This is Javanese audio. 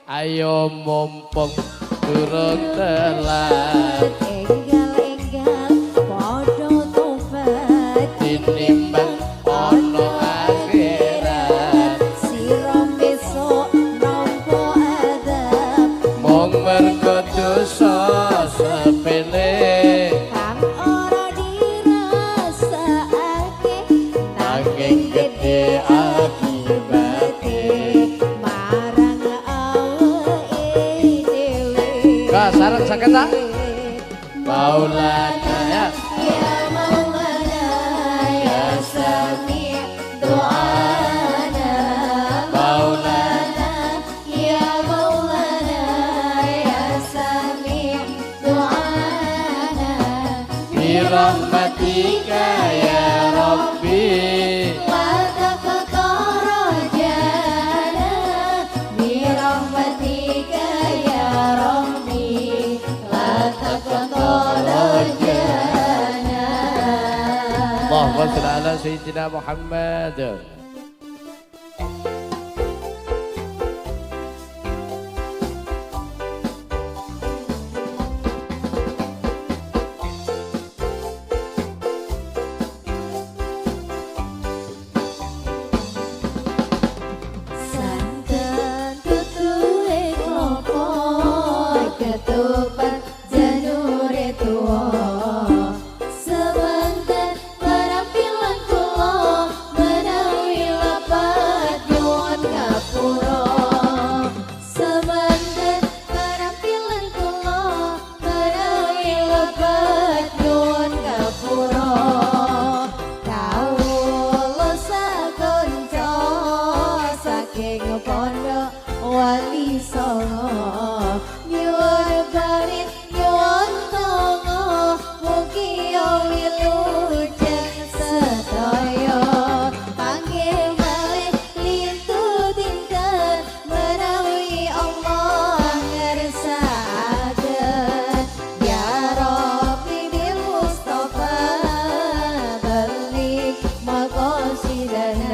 Ayo mumpung durung telat enggal-enggal padha tobat tinimbang ana akhirat sira besok nampa adab mung mergo dosa sepele kang ora dirasakake nanging gedhe akibate marang awake dhewe sareng saged ta Maulana ya ya maulana ya sami' doana Maulana ya maulana ya sami' doana bi rahmatika ya Rabbi wa taqtarajana bi rahmatika ya rabbi wa taqtarajana Allahumma shalli ala sayyidina Muhammad. santen tutuhe klopo ketupat janure tuwa sebentar penampilan kula menawi lapat nyuwun ngapura sebentar penampilan kula menawi lapat nyuwun ngapura kawula sakonco saking pondok wali songo nyuwun barit nyuwun tongo mugi wilujeng sedaya panggih malih lintu dinten menawi Allah ngersakaken ya Rabbi bil Mustafa balik maqasidana